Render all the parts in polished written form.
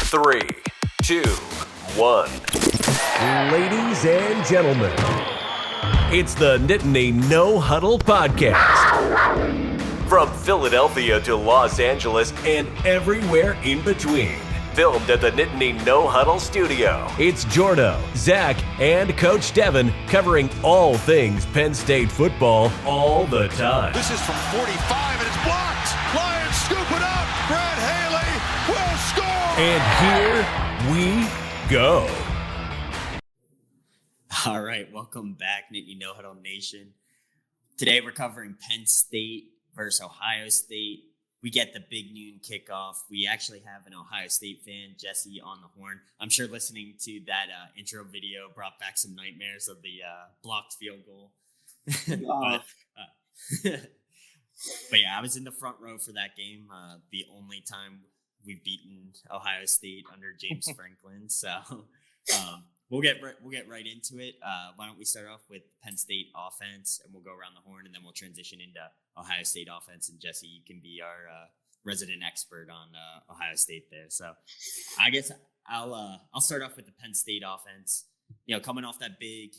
3, 2, 1. Ladies and gentlemen, it's the Nittany No Huddle Podcast. From Philadelphia to Los Angeles and everywhere in between. Filmed at the Nittany No Huddle studio. It's Jordo, Zach, and Coach Devin covering all things Penn State football all the time. This is from 45 and it's blocked. Lions scoop it up. Brad Haley will score. And here we go. All right, welcome back, Nittany No Huddle Nation. Today we're covering Penn State versus Ohio State. We get the big noon kickoff. We actually have an Ohio State fan, Jesse, on the horn. I'm sure listening to that intro video brought back some nightmares of the blocked field goal. But yeah, I was in the front row for that game. The only time we've beaten Ohio State under James Franklin. So we'll get right into it. Why don't we start off with Penn State offense, and we'll go around the horn, and then we'll transition into Ohio State offense. And Jesse, you can be our resident expert on Ohio State there. So I guess I'll start off with the Penn State offense. You know, coming off that big,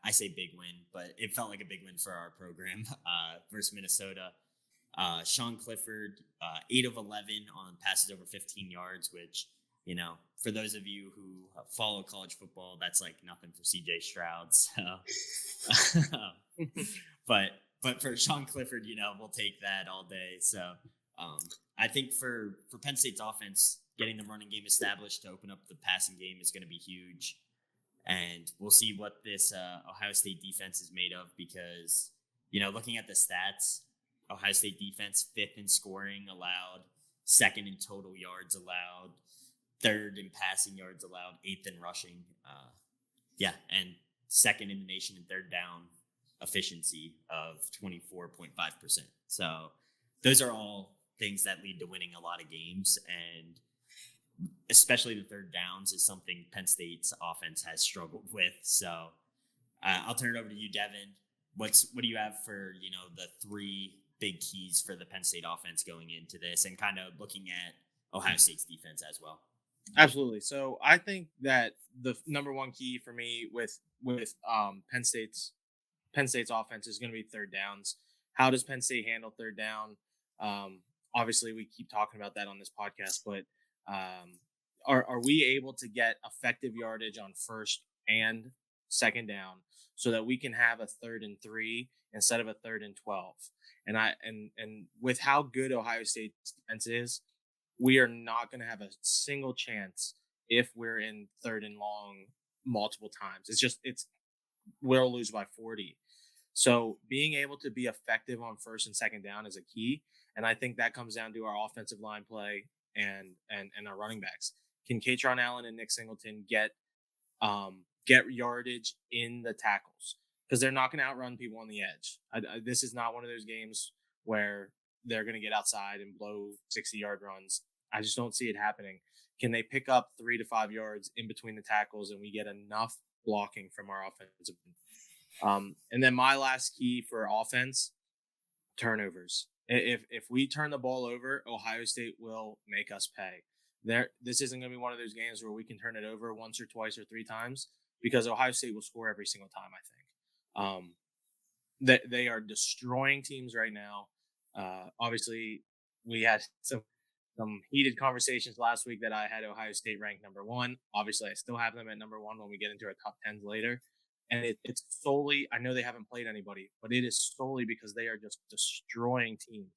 I say big win, but it felt like a big win for our program versus Minnesota. Sean Clifford, 8 of 11 on passes over 15 yards, which, you know, for those of you who follow college football, that's like nothing for CJ Stroud. So, but for Sean Clifford, you know, we'll take that all day. So I think for Penn State's offense, getting the running game established to open up the passing game is going to be huge. And we'll see what this Ohio State defense is made of because, you know, looking at the stats, Ohio State defense 5th in scoring allowed, 2nd in total yards allowed, 3rd in passing yards allowed, 8th in rushing. And 2nd in the nation in third down efficiency of 24.5%. So those are all things that lead to winning a lot of games. And especially the third downs is something Penn State's offense has struggled with. So I'll turn it over to you, Devin. What do you have for, you know, the 3 big keys for the Penn State offense going into this and kind of looking at Ohio State's defense as well? Absolutely. So I think that the number one key for me with Penn State's offense is going to be third downs. How does Penn State handle third down? Obviously, we keep talking about that on this podcast, but are we able to get effective yardage on first and second down so that we can have a 3rd and 3 instead of a 3rd and 12? And with how good Ohio State's defense is, we are not going to have a single chance if we're in 3rd and long multiple times. We'll lose by 40. So being able to be effective on first and second down is a key. And I think that comes down to our offensive line play and our running backs. Can Katron Allen and Nick Singleton get yardage in the tackles? Because they're not going to outrun people on the edge. This is not one of those games where they're going to get outside and blow 60-yard runs. I just don't see it happening. Can they pick up 3 to 5 yards in between the tackles and we get enough blocking from our offensive? And then my last key for offense, turnovers. If we turn the ball over, Ohio State will make us pay. This isn't going to be one of those games where we can turn it over once or twice or 3 times because Ohio State will score every single time, I think. They are destroying teams right now. Obviously, we had some heated conversations last week that I had Ohio State ranked number 1. Obviously, I still have them at number 1 when we get into our top 10s later. And it's solely, I know they haven't played anybody, but it is solely because they are just destroying teams.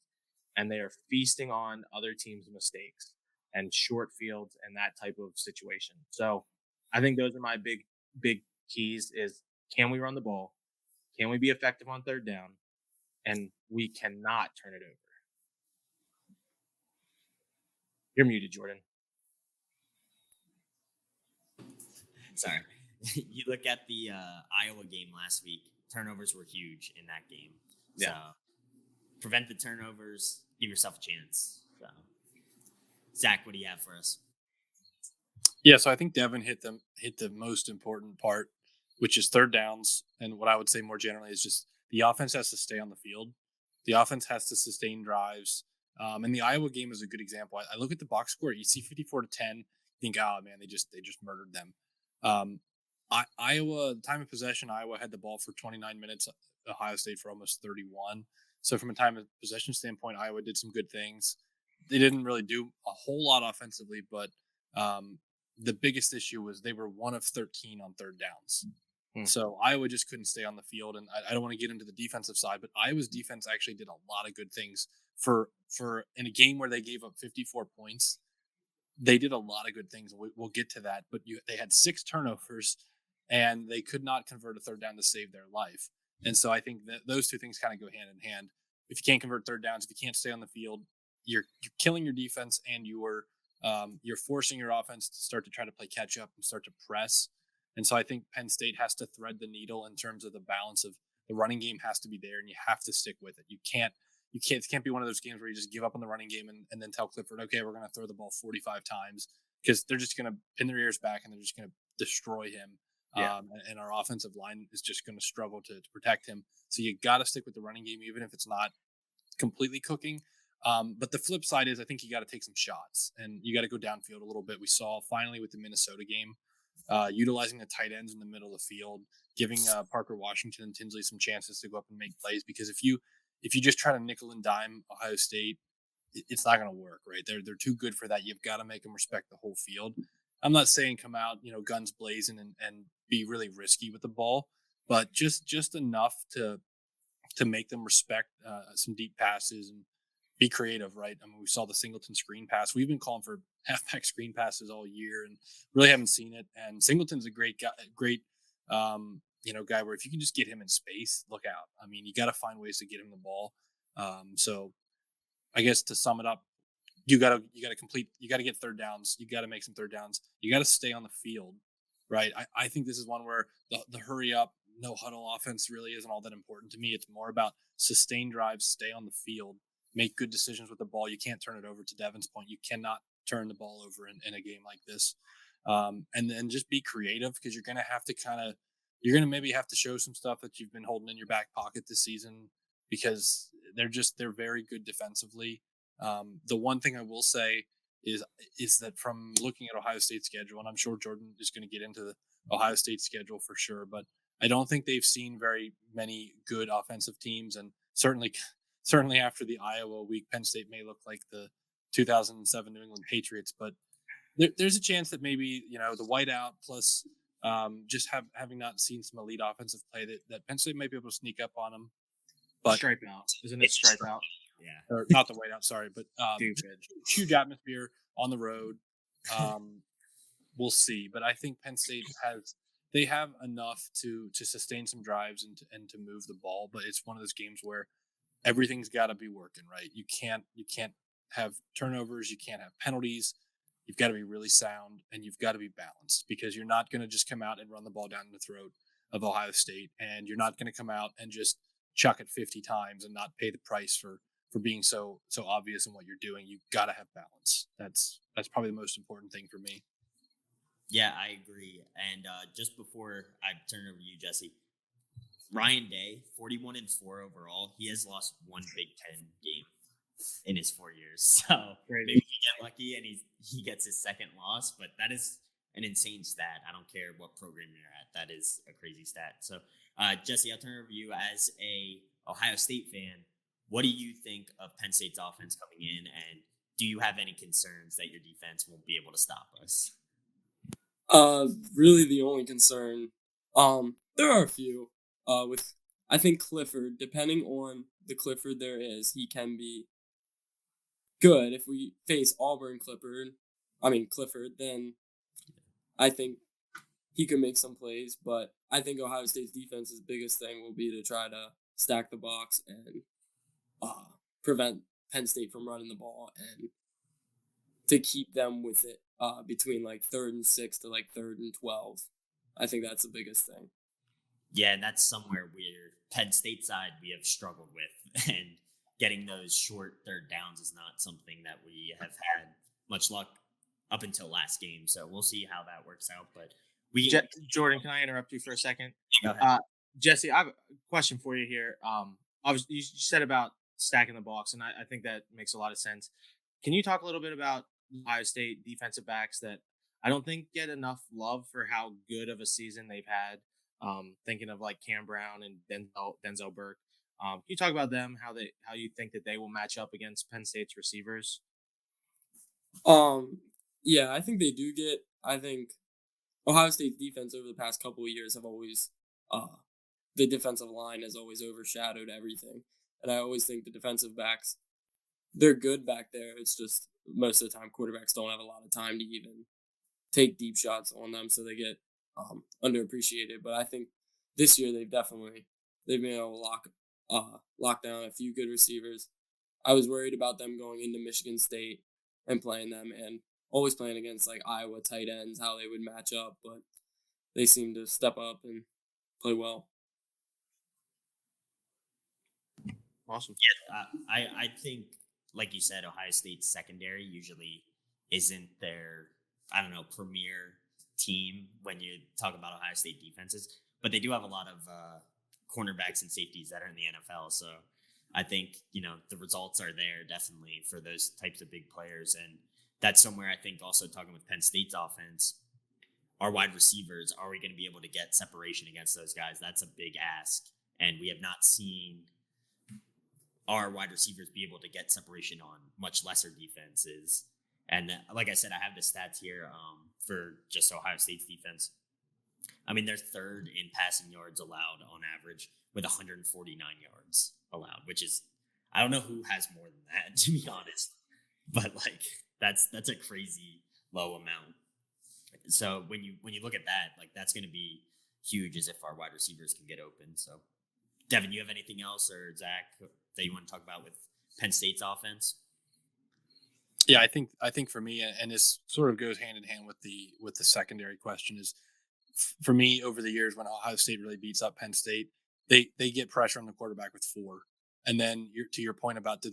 And they are feasting on other teams' mistakes and short fields and that type of situation. So I think those are my big keys is, can we run the ball? Can we be effective on third down? And we cannot turn it over. You're muted, Jordan. Sorry. You look at the Iowa game last week, turnovers were huge in that game. So prevent the turnovers, give yourself a chance. So, Zach, what do you have for us? Yeah, so I think Devin hit the most important part, which is third downs. And what I would say more generally is just the offense has to stay on the field. The offense has to sustain drives. And the Iowa game is a good example. I look at the box score. You see 54-10. think, oh man, they just murdered them. Iowa, time of possession, Iowa had the ball for 29 minutes. Ohio State for almost 31. So from a time of possession standpoint, Iowa did some good things. They didn't really do a whole lot offensively, but the biggest issue was they were 1 of 13 on third downs. So Iowa just couldn't stay on the field. And I don't want to get into the defensive side, but Iowa's defense actually did a lot of good things for in a game where they gave up 54 points. They did a lot of good things. We'll get to that, but they had 6 turnovers and they could not convert a third down to save their life. And so I think that those two things kind of go hand in hand. If you can't convert third downs, if you can't stay on the field, you're killing your defense, and you're forcing your offense to start to try to play catch up and start to press. And so I think Penn State has to thread the needle in terms of the balance of the running game has to be there, and you have to stick with it. It can't be one of those games where you just give up on the running game and then tell Clifford, okay, we're going to throw the ball 45 times, because they're just going to pin their ears back and they're just going to destroy him. Yeah. And our offensive line is just going to struggle to protect him. So you got to stick with the running game, even if it's not completely cooking. But the flip side is I think you got to take some shots and you got to go downfield a little bit. We saw finally with the Minnesota game, utilizing the tight ends in the middle of the field, giving Parker Washington and Tinsley some chances to go up and make plays. Because if you just try to nickel and dime Ohio State, it's not going to work, right? They're too good for that. You've got to make them respect the whole field. I'm not saying come out, guns blazing and be really risky with the ball, but just enough to make them respect some deep passes and be creative, right? I mean, we saw the Singleton screen pass. We've been calling for halfback screen passes all year and really haven't seen it. And Singleton's a great guy, guy where if you can just get him in space, look out. I mean, you got to find ways to get him the ball. So I guess to sum it up, you got to get third downs. You got to make some third downs. You got to stay on the field, right? I think this is one where the hurry up, no huddle offense really isn't all that important to me. It's more about sustained drives, stay on the field, make good decisions with the ball. You can't turn it over. To Devin's point, you cannot turn the ball over in a game like this. And then just be creative, because you're going to maybe have to show some stuff that you've been holding in your back pocket this season, because they're very good defensively. The one thing I will say is that from looking at Ohio State's schedule, and I'm sure Jordan is going to get into the Ohio State schedule for sure, but I don't think they've seen very many good offensive teams. And certainly after the Iowa week, Penn State may look like the 2007 New England Patriots, but there's a chance that maybe, the whiteout plus just having not seen some elite offensive play that Penn State might be able to sneak up on them. But stripe out, isn't it? Stripe out. Yeah, or not the whiteout. Sorry, but huge atmosphere on the road. We'll see, but I think Penn State have enough to sustain some drives and to move the ball. But it's one of those games where everything's got to be working right. You can't have turnovers. You can't have penalties. You've got to be really sound, and you've got to be balanced, because you're not going to just come out and run the ball down the throat of Ohio State, and you're not going to come out and just chuck it 50 times and not pay the price for being so obvious in what you're doing. You've got to have balance. That's probably the most important thing for me. Yeah, I agree. And just before I turn it over to you, Jesse, Ryan Day, 41-4 overall. He has lost one Big Ten game in his 4 years. So maybe he get lucky and he gets his second loss, but that is an insane stat. I don't care what program you're at. That is a crazy stat. So Jesse, I'll turn it over to you as a Ohio State fan. What do you think of Penn State's offense coming in, and do you have any concerns that your defense won't be able to stop us? Really the only concern, there are a few, I think Clifford, depending on the Clifford there is, he can be good. If we face Clifford, then I think he could make some plays, but I think Ohio State's defense's biggest thing will be to try to stack the box and prevent Penn State from running the ball, and to keep them with it between 3rd and 6 to 3rd and 12. I think that's the biggest thing. Yeah, and that's somewhere where Penn State side we have struggled with, and getting those short third downs is not something that we have had much luck up until last game. So we'll see how that works out. But Jordan, can I interrupt you for a second? Go ahead. Jesse, I have a question for you here. Obviously, you said about stacking the box, and I think that makes a lot of sense. Can you talk a little bit about Ohio State defensive backs that I don't think get enough love for how good of a season they've had. Thinking of like Cam Brown and Denzel Burke. Can you talk about them? How you think that they will match up against Penn State's receivers? Yeah, I think they do get. I think Ohio State's defense over the past couple of years have always, the defensive line has always overshadowed everything, and I always think the defensive backs, they're good back there. It's just most of the time quarterbacks don't have a lot of time to even take deep shots on them, so they get underappreciated. But I think this year they've been able to lock down a few good receivers. I was worried about them going into Michigan State and playing them, and always playing against like Iowa tight ends, how they would match up, but they seem to step up and play well. Awesome. Yeah, I think, like you said, Ohio State's secondary usually isn't their, I don't know, premier team when you talk about Ohio State defenses, but they do have a lot of cornerbacks and safeties that are in the NFL. So I think, the results are there definitely for those types of big players. And that's somewhere I think also talking with Penn State's offense, our wide receivers, are we going to be able to get separation against those guys? That's a big ask. And we have not seen our wide receivers be able to get separation on much lesser defenses. And like I said, I have the stats here for just Ohio State's defense. I mean, they're third in passing yards allowed on average with 149 yards allowed, which is, I don't know who has more than that, to be honest. But like, that's a crazy low amount. So when you look at that, like that's going to be huge as if our wide receivers can get open. So Devin, you have anything else, or Zach, that you want to talk about with Penn State's offense? Yeah, I think for me, and this sort of goes hand in hand with the secondary question, is for me over the years when Ohio State really beats up Penn State, they get pressure on the quarterback with 4, and then to your point about can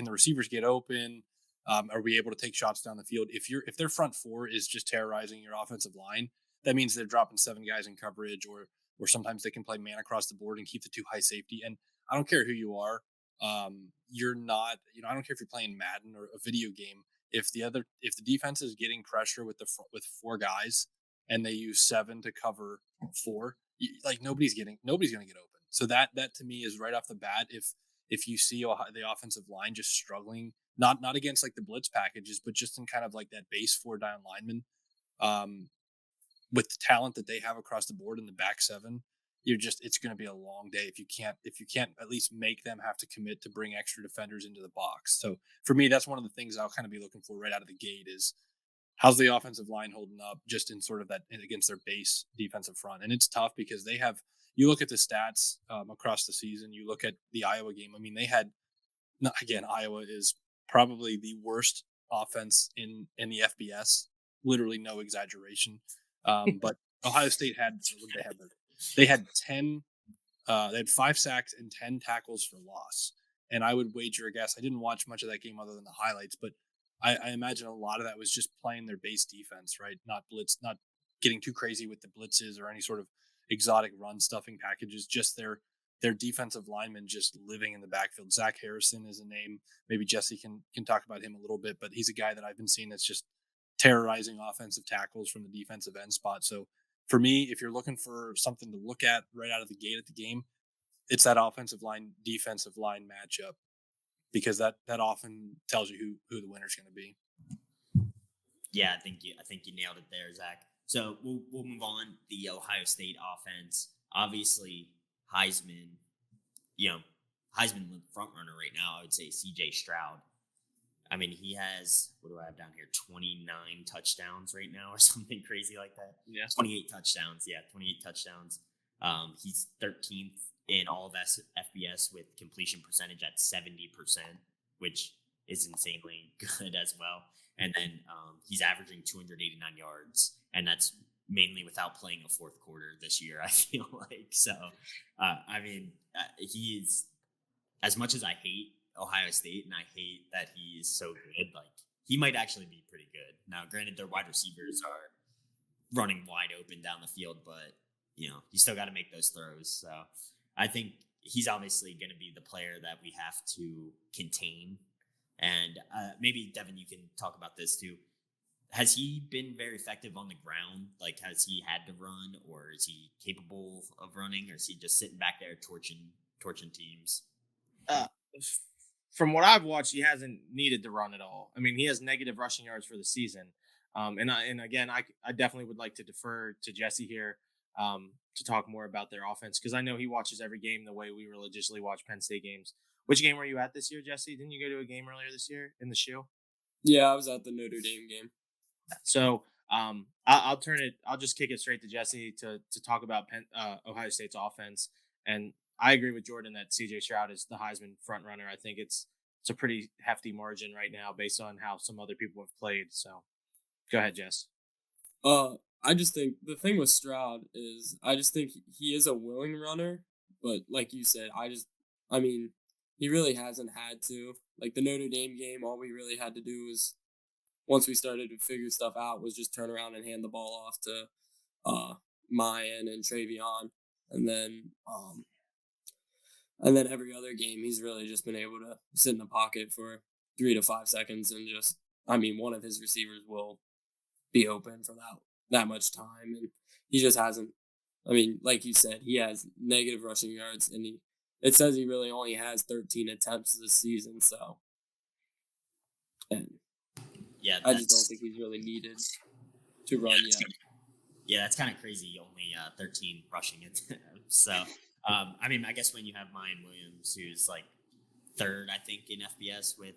the receivers get open? Are we able to take shots down the field? If their front 4 is just terrorizing your offensive line, that means they're dropping 7 guys in coverage, or sometimes they can play man across the board and keep the 2 high safety. And I don't care who you are. You're not, I don't care if you're playing Madden or a video game. If the defense is getting pressure with 4 guys and they use 7 to cover 4, like nobody's going to get open. So that to me is right off the bat. If you see the offensive line just struggling, not against like the blitz packages, but just in kind of like that base 4 down lineman, with the talent that they have across the board in the back 7, it's going to be a long day if you can't at least make them have to commit to bring extra defenders into the box. So for me, that's one of the things I'll kind of be looking for right out of the gate is how's the offensive line holding up just in sort of that against their base defensive front. And it's tough because you look at the stats across the season, you look at the Iowa game. I mean, Iowa is probably the worst offense in the FBS, literally no exaggeration. But Ohio State they had 5 sacks and 10 tackles for loss. And I would wager a guess, I didn't watch much of that game other than the highlights, but I imagine a lot of that was just playing their base defense, right? Not getting too crazy with the blitzes or any sort of exotic run stuffing packages, just their defensive linemen just living in the backfield. Zach Harrison is a name. Maybe Jesse can talk about him a little bit, but he's a guy that I've been seeing that's just terrorizing offensive tackles from the defensive end spot. So for me, if you're looking for something to look at right out of the gate at the game, it's that offensive line, defensive line matchup, because that often tells you who the winner's going to be. Yeah, I think you nailed it there, Zach. So we'll move on. The Ohio State offense, obviously Heisman front runner right now. I would say C.J. Stroud. I mean, he has, what do I have down here? 29 touchdowns right now or something crazy like that. Yeah. 28 touchdowns. Yeah, 28 touchdowns. He's 13th in all of FBS with completion percentage at 70%, which is insanely good as well. And then he's averaging 289 yards, and that's mainly without playing a fourth quarter this year, I feel like. So, he is, as much as I hate Ohio State and I hate that he's so good, like he might actually be pretty good. Now, granted, their wide receivers are running wide open down the field, but you still got to make those throws. So I think he's obviously going to be the player that we have to contain. And maybe Devin, you can talk about this too. has he been very effective on the ground? Like, has he had to run, or is he capable of running, or is he just sitting back there torching teams? Uh, from what I've watched, he hasn't needed to run at all. I mean, he has negative rushing yards for the season. And again, I definitely would like to defer to Jesse here to talk more about their offense, because I know he watches every game the way we religiously watch Penn State games. Which game were you at this year, Jesse? Didn't you go to a game earlier this year in the shoe? Yeah, I was at the Notre Dame game. So I'll just kick it straight to Jesse to talk about Ohio State's offense. And I agree with Jordan that CJ Stroud is the Heisman front runner. I think it's a pretty hefty margin right now based on how some other people have played. So go ahead, Jess. I just think the thing with Stroud is I just think he is a willing runner, but like you said, I mean, he really hasn't had to. Like the Notre Dame game, all we really had to do was, once we started to figure stuff out, was just turn around and hand the ball off to Mayan and Travion, and then every other game he's really just been able to sit in the pocket for 3 to 5 seconds and just, I mean, one of his receivers will be open for that much time, and he just hasn't. I mean, like you said, he has negative rushing yards, and it says he really only has 13 attempts this season, so. And yeah, I just don't think he's really needed to run yet. Yeah, that's kind of crazy. Only 13 rushing attempts. So, I mean, I guess when you have Mayan Williams, who's like third, I think, in FBS with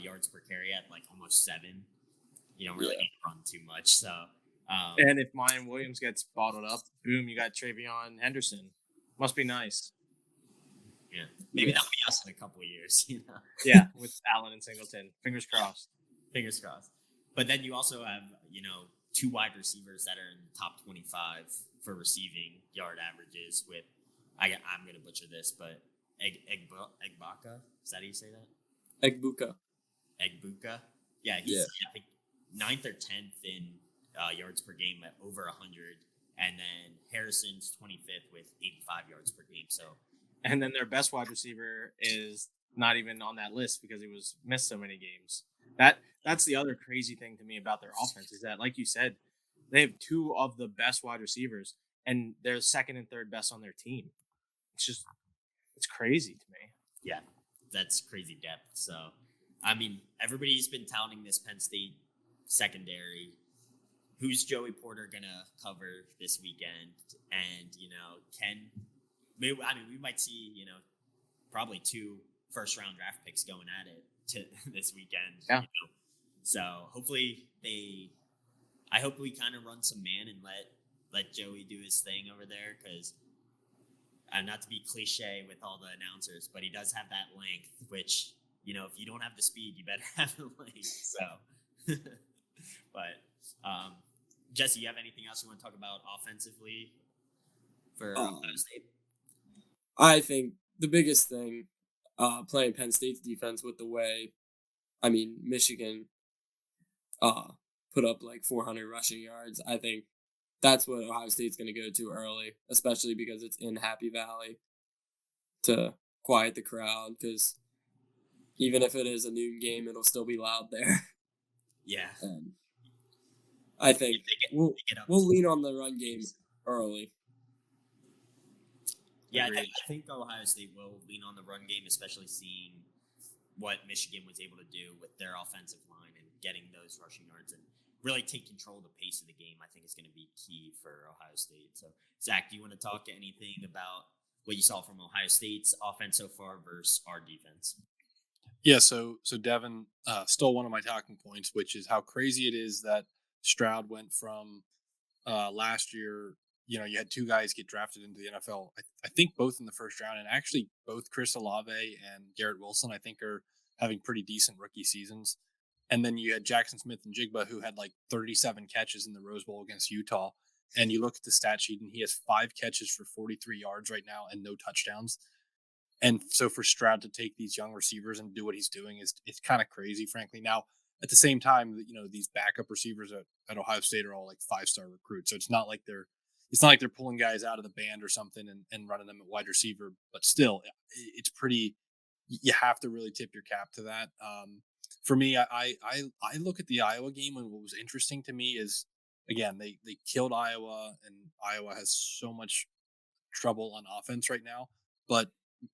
yards per carry at like almost 7, you don't really need to run too much. So, and if Mayan Williams gets bottled up, boom, you got Travion Henderson. Must be nice. Yeah, maybe that'll be us in a couple of years. You know. Yeah, with Allen and Singleton. Fingers crossed. Fingers crossed. But then you also have, 2 wide receivers that are in the top 25 for receiving yard averages with, I'm going to butcher this, but Egbaka? Is that how you say that? Egbuka. Yeah, he's I think 9th or 10th in yards per game at over 100. And then Harrison's 25th with 85 yards per game. So, and then their best wide receiver is not even on that list because he was missed so many games. That's the other crazy thing to me about their offense is that, like you said, they have 2 of the best wide receivers, and they're second and third best on their team. It's crazy to me. Yeah, that's crazy depth. So, I mean, everybody's been touting this Penn State secondary. Who's Joey Porter going to cover this weekend? And, we might see, probably 2 first-round draft picks going at it this weekend. Yeah. So hopefully I hope we kind of run some man and let Joey do his thing over there, because not to be cliche with all the announcers, but he does have that length, which, if you don't have the speed, you better have the length. So, but Jesse, you have anything else you want to talk about offensively for Ohio State? I think the biggest thing, playing Penn State's defense with the way, Michigan put up like 400 rushing yards. I think that's what Ohio State's going to go to early, especially because it's in Happy Valley, to quiet the crowd, because even if it is a noon game, it'll still be loud there. Yeah. I think we'll lean on the run game early. Yeah, I think Ohio State will lean on the run game, especially seeing what Michigan was able to do with their offensive line and getting those rushing yards and really take control of the pace of the game. I think is going to be key for Ohio State. So, Zach, do you want to talk to anything about what you saw from Ohio State's offense so far versus our defense? Yeah, so Devin stole one of my talking points, which is how crazy it is that Stroud went from last year. You had 2 guys get drafted into the NFL. I think both in the first round, and actually both Chris Olave and Garrett Wilson, I think, are having pretty decent rookie seasons. And then you had Jackson Smith and Jigba, who had like 37 catches in the Rose Bowl against Utah. And you look at the stat sheet, and he has 5 catches for 43 yards right now and no touchdowns. And so for Stroud to take these young receivers and do what he's doing it's kind of crazy, frankly. Now, at the same time, these backup receivers at Ohio State are all like 5-star recruits. So it's not like they're pulling guys out of the band or something and running them at wide receiver. But still, it's pretty. You have to really tip your cap to that. for me, I look at the Iowa game, and what was interesting to me is, again, they killed Iowa, and Iowa has so much trouble on offense right now. But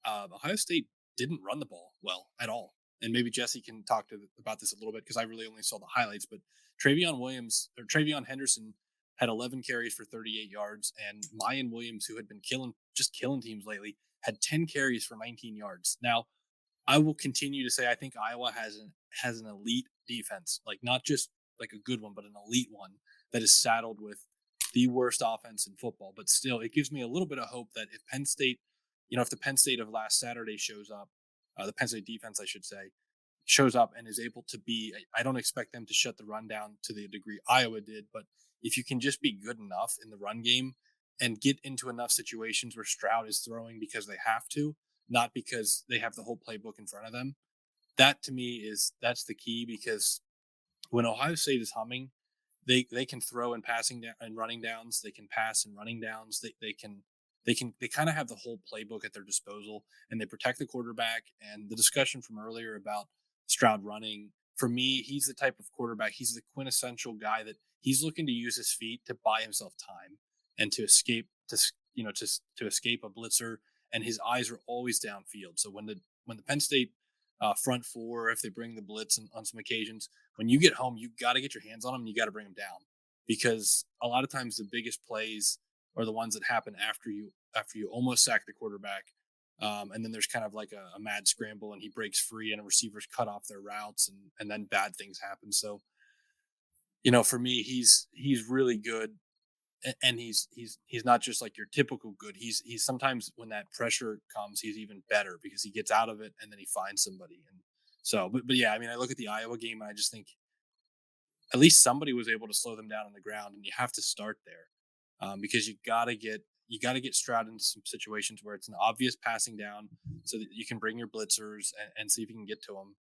Ohio State didn't run the ball well at all. And maybe Jesse can talk about this a little bit because I really only saw the highlights. But Travion Henderson had 11 carries for 38 yards, and Mayan Williams, who had been killing teams lately, had 10 carries for 19 yards. Now, I will continue to say I think Iowa has an elite defense, like not just like a good one, but an elite one that is saddled with the worst offense in football. But still, it gives me a little bit of hope that if Penn State, if the Penn State of last Saturday shows up, the Penn State defense, I should say, shows up and is able to be, I don't expect them to shut the run down to the degree Iowa did, but if you can just be good enough in the run game and get into enough situations where Stroud is throwing because they have to, not because they have the whole playbook in front of them, that to me that's the key, because when Ohio State is humming, they can throw and passing down and running downs, they can pass and running downs, they kind of have the whole playbook at their disposal, and they protect the quarterback. And the discussion from earlier about Stroud running, for me, he's the type of quarterback, he's the quintessential guy that he's looking to use his feet to buy himself time and to escape to escape a blitzer, and his eyes are always downfield. So when the Penn State front four, if they bring the blitz on some occasions, when you get home, you got to get your hands on them and you got to bring them down, because a lot of times the biggest plays are the ones that happen after you almost sack the quarterback, and then there's kind of like a mad scramble and he breaks free and receivers cut off their routes, and then bad things happen. So, for me, he's really good. And he's not just like your typical good. He's sometimes when that pressure comes, he's even better because he gets out of it and then he finds somebody. And so, but yeah, I mean, I look at the Iowa game and I just think at least somebody was able to slow them down on the ground, and you have to start there, because you gotta get Stroud into some situations where it's an obvious passing down, so that you can bring your blitzers and see if you can get to him.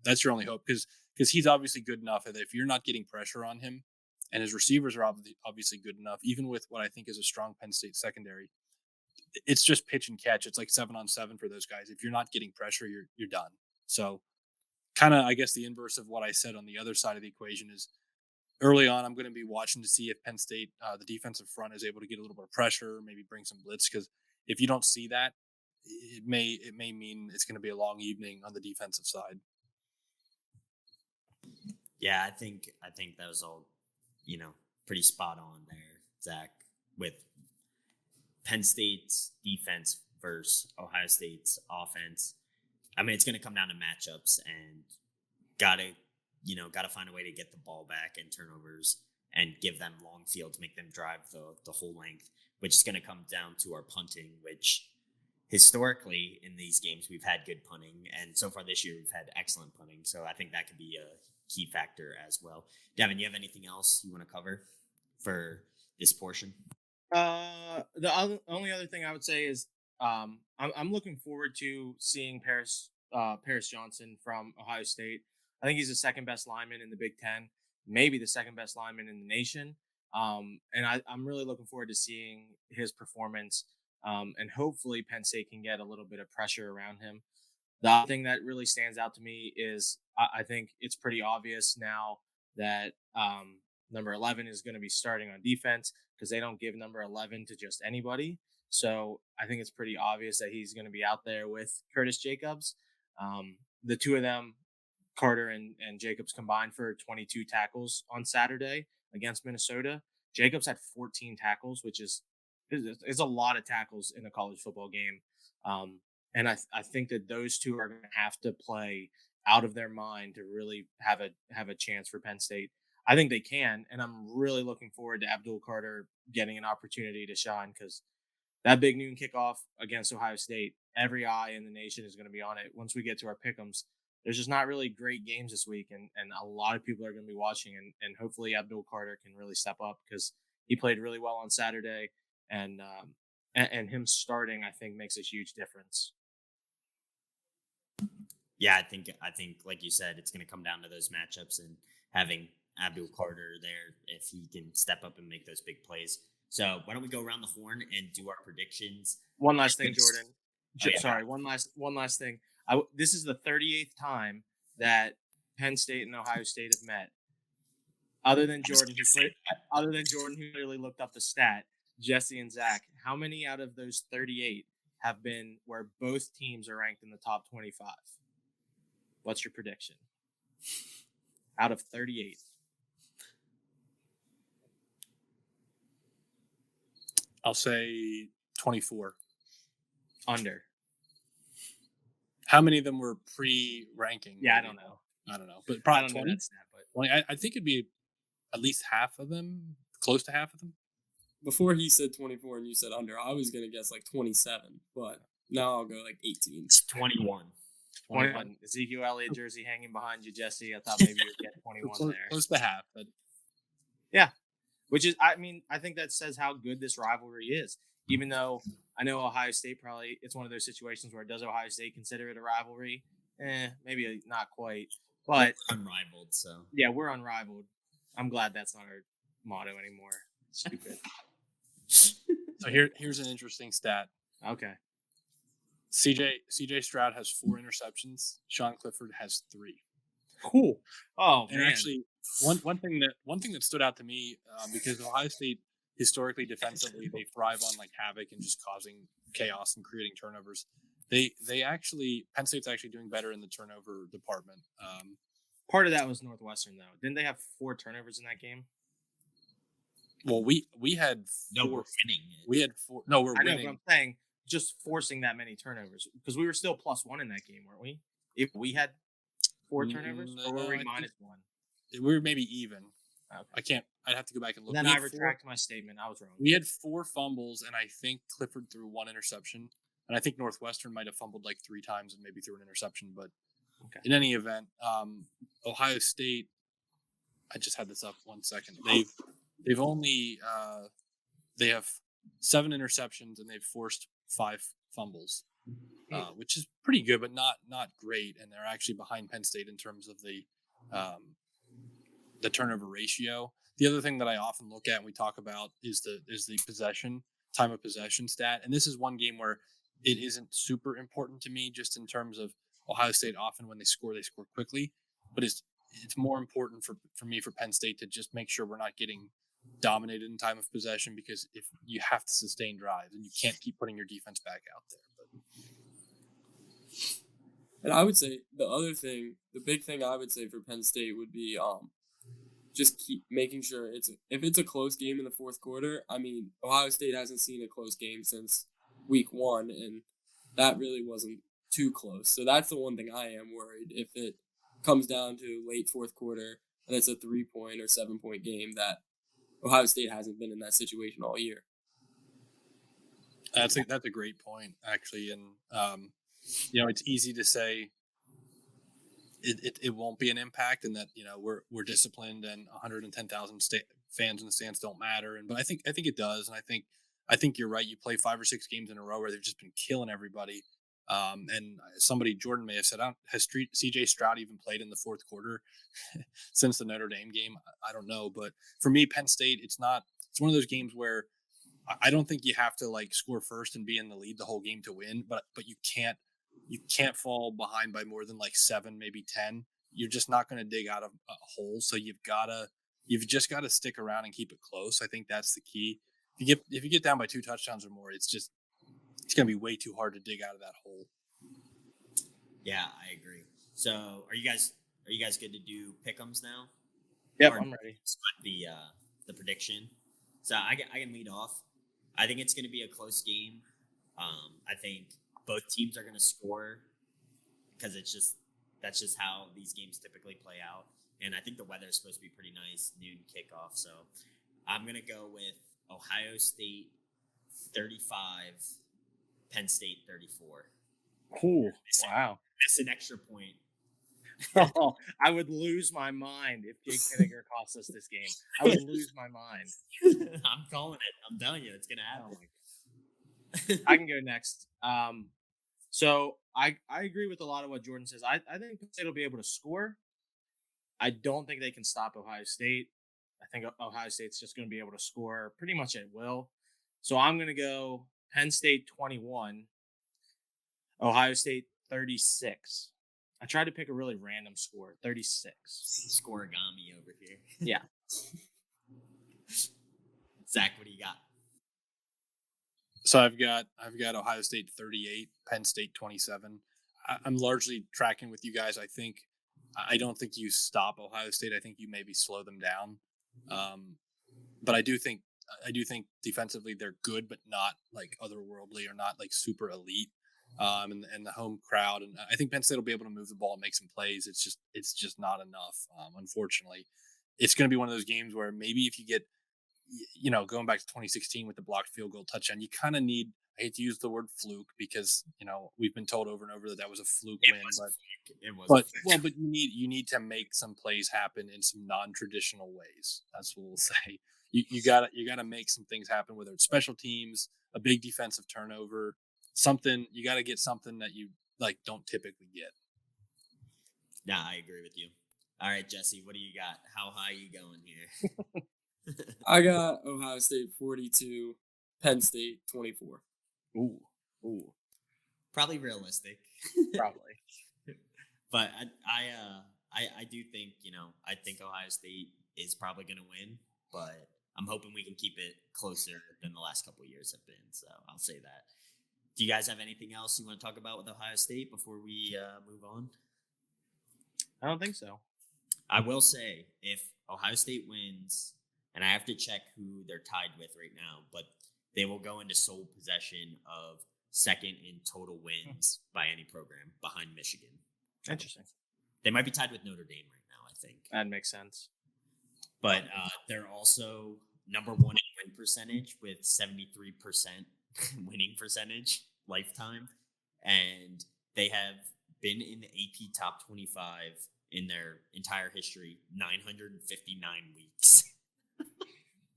That's your only hope, because he's obviously good enough that if you're not getting pressure on him, and his receivers are obviously good enough, even with what I think is a strong Penn State secondary, it's just pitch and catch. It's like 7-on-7 for those guys. If you're not getting pressure, you're done. So kind of, I guess, the inverse of what I said on the other side of the equation is early on, I'm going to be watching to see if Penn State, the defensive front, is able to get a little bit of pressure, maybe bring some blitz, because if you don't see that, it may mean it's going to be a long evening on the defensive side. Yeah, I think that was all, pretty spot on there, Zach, with Penn State's defense versus Ohio State's offense. I mean, it's going to come down to matchups, and gotta find a way to get the ball back and turnovers and give them long fields, make them drive the whole length, which is going to come down to our punting, which historically in these games we've had good punting, and so far this year we've had excellent punting. So I think that could be a key factor as well. Devin, you have anything else you want to cover for this portion? The only other thing I would say is I'm looking forward to seeing Paris Johnson from Ohio State. I think he's the second best lineman in the Big Ten, maybe the second best lineman in the nation. And I'm really looking forward to seeing his performance. And hopefully Penn State can get a little bit of pressure around him. The other thing that really stands out to me is I think it's pretty obvious now that number 11 is going to be starting on defense, because they don't give number 11 to just anybody. So I think it's pretty obvious that he's going to be out there with Curtis Jacobs. The two of them, Carter and Jacobs, combined for 22 tackles on Saturday against Minnesota. Jacobs had 14 tackles, which is a lot of tackles in a college football game. And I think that those two are going to have to play out of their mind to really have a chance for Penn State. I think they can, and I'm really looking forward to Abdul Carter getting an opportunity to shine, because that big noon kickoff against Ohio State, every eye in the nation is going to be on it. Once we get to our pick'ems, there's just not really great games this week, and a lot of people are going to be watching, and hopefully Abdul Carter can really step up, because he played really well on Saturday, and him starting, I think, makes a huge difference. Yeah, I think like you said, it's going to come down to those matchups and having Abdul Carter there if he can step up and make those big plays. So why don't we go around the horn and do our predictions? One last thing, Jordan. Oh, yeah. Sorry, one last thing. This is the 38th time that Penn State and Ohio State have met, other than Jordan, who clearly looked up the stat, Jesse and Zach, how many out of those 38 have been where both teams are ranked in the top 25? What's your prediction? Out of 38. I'll say 24. Under. How many of them were pre-ranking? Yeah, I don't know. But I probably don't know 20. that stat, but 20. I think it'd be at least half of them, close to half of them. Before he said 24 and you said under, I was going to guess like 27, but now I'll go like 18. It's 21. 21. Ezekiel Elliott jersey hanging behind you, Jesse. I thought maybe you'd get 21 Close, there. close to half, but Yeah. Which is, I think that says how good this rivalry is. Even though I know Ohio State it's one of those situations where does Ohio State consider it a rivalry? Maybe not quite. But We're unrivaled, so. yeah, we're unrivaled. I'm glad that's not our motto anymore. Stupid. so here's an interesting stat. Okay. CJ Stroud has 4 interceptions. Sean Clifford has 3. Cool. Oh, And man. actually, one thing that stood out to me because Ohio State historically defensively they thrive on like havoc and just causing chaos and creating turnovers. They actually Penn State's actually doing better in the turnover department. Part of that was Northwestern, though. Didn't they have 4 turnovers in that game? Well, we had No, 4. we're winning it. We had 4. No, we're I know, winning. but I'm saying just forcing that many turnovers because we were still +1 in that game, weren't we? If we had 4 turnovers, or were No, we I think- -1? We were maybe even. Okay. I'd have to go back and look. Then We I had retract my statement. I was wrong. We had 4 fumbles, and I think Clifford threw 1 interception. And I think Northwestern might have fumbled like 3 times and maybe threw an interception. But Okay. in any event, Ohio State. I just had this up 1 second. They've only they have 7 interceptions and they've forced 5 fumbles, which is pretty good, but not great. And they're actually behind Penn State in terms of the turnover ratio. The other thing that I often look at and we talk about is the time of possession stat. And this is one game where it isn't super important to me just in terms of Ohio State often when they score quickly. But it's more important for me for Penn State to just make sure we're not getting dominated in time of possession because if you have to sustain drives and you can't keep putting your defense back out there. And I would say the big thing I would say for Penn State would be just keep making sure if it's a close game in the fourth quarter. I mean, Ohio State hasn't seen a close game since week 1, and that really wasn't too close. So that's the one thing I am worried if it comes down to late fourth quarter and it's a 3-point or 7-point game that Ohio State hasn't been in that situation all year. That's a great point actually, and it's easy to say it won't be an impact, and that we're disciplined and 110,000 fans in the stands don't matter, but I think it does, and I think you're right. You play 5 or 6 games in a row where they've just been killing everybody, and Jordan may have said, has CJ Stroud even played in the fourth quarter since the Notre Dame game? I don't know, but for me, Penn State, it's one of those games where I don't think you have to like score first and be in the lead the whole game to win, but you can't fall behind by more than like 7, maybe 10. You're just not going to dig out of a hole. So you've just got to stick around and keep it close. I think that's the key. If you get down by 2 touchdowns or more, it's going to be way too hard to dig out of that hole. Yeah, I agree. So are you guys good to do pick'ems now? Yep, Or I'm ready. The prediction. So I can lead off. I think it's going to be a close game. I think both teams are going to score because that's just how these games typically play out. And I think the weather is supposed to be pretty nice, noon kickoff. So I'm going to go with Ohio State 35, Penn State 34. Cool. Wow. That's an extra point. Oh, I would lose my mind if Jake Henniger cost us this game. I would lose my mind. I'm calling it. I'm telling you, it's going to happen. I can go next. So I agree with a lot of what Jordan says. I think Penn State will be able to score. I don't think they can stop Ohio State. I think Ohio State's just going to be able to score pretty much at will. So I'm going to go Penn State 21, Ohio State 36. I tried to pick a really random score, 36. Scoregami over here. Yeah. Zach, what do you got? So I've got Ohio State 38, Penn State 27. I'm largely tracking with you guys. I don't think you stop Ohio State. I think you maybe slow them down. But I do think defensively they're good, but not like otherworldly or not like super elite. And the home crowd, and I think Penn State will be able to move the ball and make some plays. It's just not enough. Unfortunately, it's going to be one of those games where maybe if you get, going back to 2016 with the blocked field goal touchdown, you kind of need. I hate to use the word fluke because we've been told over and over that was a fluke win, but you need to make some plays happen in some non-traditional ways. That's what we'll say. You gotta make some things happen, whether it's special teams, a big defensive turnover, something. You got to get something that you like don't typically get. Nah, I agree with you. All right, Jesse, what do you got? How high are you going here? I got Ohio State 42, Penn State 24. Ooh. Probably realistic. Probably. But I do think, I think Ohio State is probably going to win, but I'm hoping we can keep it closer than the last couple of years have been. So I'll say that. Do you guys have anything else you want to talk about with Ohio State before we move on? I don't think so. I will say, if Ohio State wins, and I have to check who they're tied with right now, but they will go into sole possession of second in total wins by any program behind Michigan. Interesting. They might be tied with Notre Dame right now, I think. That makes sense. But they're also number one in win percentage with 73% winning percentage lifetime. And they have been in the AP top 25 in their entire history 959 weeks.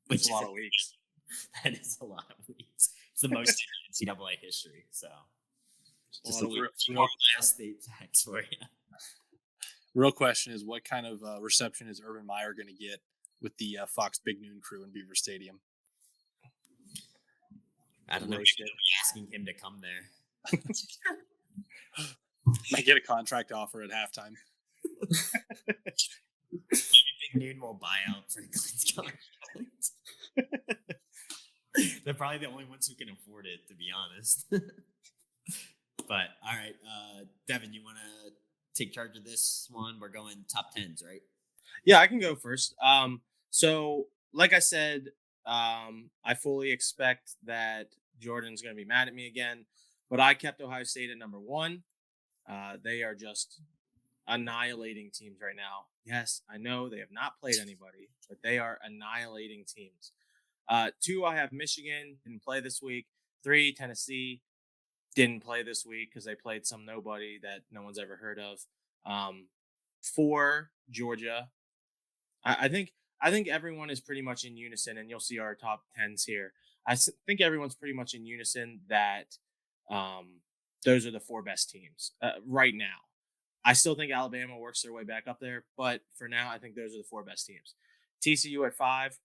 Which is a lot of weeks. That is a lot of weeks. It's the most in NCAA history. So just a few Ohio State facts for you. Real question is, what kind of reception is Urban Meyer going to get with the Fox Big Noon crew in Beaver Stadium? I don't know. Maybe they'll be asking him to come there. Might get a contract offer at halftime. Maybe Big Noon will buy out Franklin's contract. They're probably the only ones who can afford it, to be honest. But all right, Devin, you want to take charge of this one? We're going top 10s, right? Yeah, I can go first. So like I said, I fully expect that Jordan's going to be mad at me again, but I kept Ohio State at number 1. They are just annihilating teams right now. Yes, I know they have not played anybody, but they are annihilating teams. 2, I have Michigan, didn't play this week. 3, Tennessee, didn't play this week because they played some nobody that no one's ever heard of. 4, Georgia. I think everyone is pretty much in unison, and you'll see our top 10s here. I think everyone's pretty much in unison that those are the 4 best teams right now. I still think Alabama works their way back up there, but for now, I think those are the 4 best teams. TCU at 5,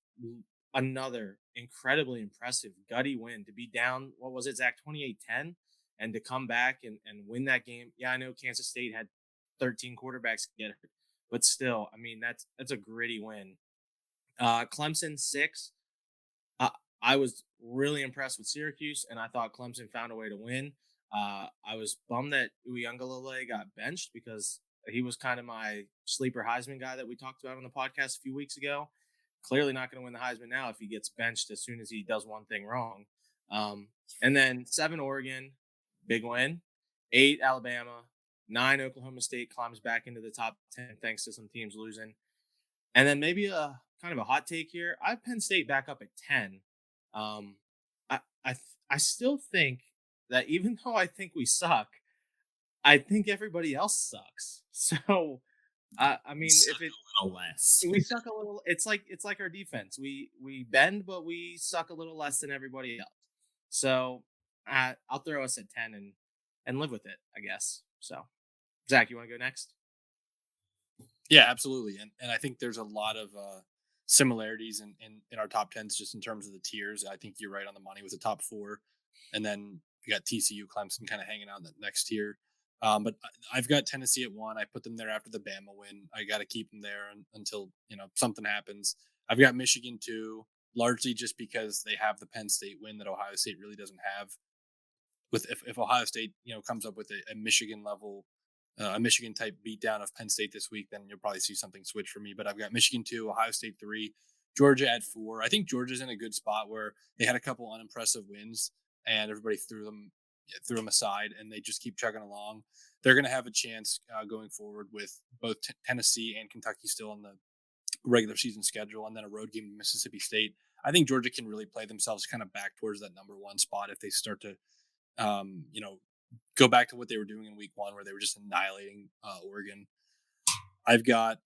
another incredibly impressive gutty win to be down. What was it, Zach? 28-10, and to come back and win that game. Yeah, I know Kansas State had 13 quarterbacks get hurt, but still, I mean that's a gritty win. Clemson 6. I was really impressed with Syracuse, and I thought Clemson found a way to win. I was bummed that Uyunglele got benched because he was kind of my sleeper Heisman guy that we talked about on the podcast a few weeks ago. Clearly not going to win the Heisman now if he gets benched as soon as he does one thing wrong. And then 7, Oregon, big win. 8, Alabama. 9, Oklahoma State climbs back into the top 10 thanks to some teams losing. And then maybe a kind of a hot take here. I have Penn State back up at 10. I still think that even though I think we suck, I think everybody else sucks. So, I mean, if it a little less, we suck a little. It's like our defense. We bend, but we suck a little less than everybody else. So, I'll throw us at 10 and live with it, I guess. So, Zach, you want to go next? Yeah, absolutely. And I think there's a lot of similarities in our top 10s just in terms of the tiers. I think you're right on the money with the top 4. And then we got TCU, Clemson kind of hanging out in the next tier. But I've got Tennessee at 1. I put them there after the Bama win. I got to keep them there until something happens. I've got Michigan 2, largely just because they have the Penn State win that Ohio State really doesn't have. With if Ohio State comes up with a Michigan level, a Michigan type beatdown of Penn State this week, then you'll probably see something switch for me. But I've got Michigan 2, Ohio State 3, Georgia at 4. I think Georgia's in a good spot where they had a couple unimpressive wins and everybody threw them aside, and they just keep chugging along. They're going to have a chance going forward with both Tennessee and Kentucky still on the regular season schedule, and then a road game to Mississippi State. I think Georgia can really play themselves kind of back towards that number 1 spot if they start to, go back to what they were doing in week 1, where they were just annihilating Oregon. I've got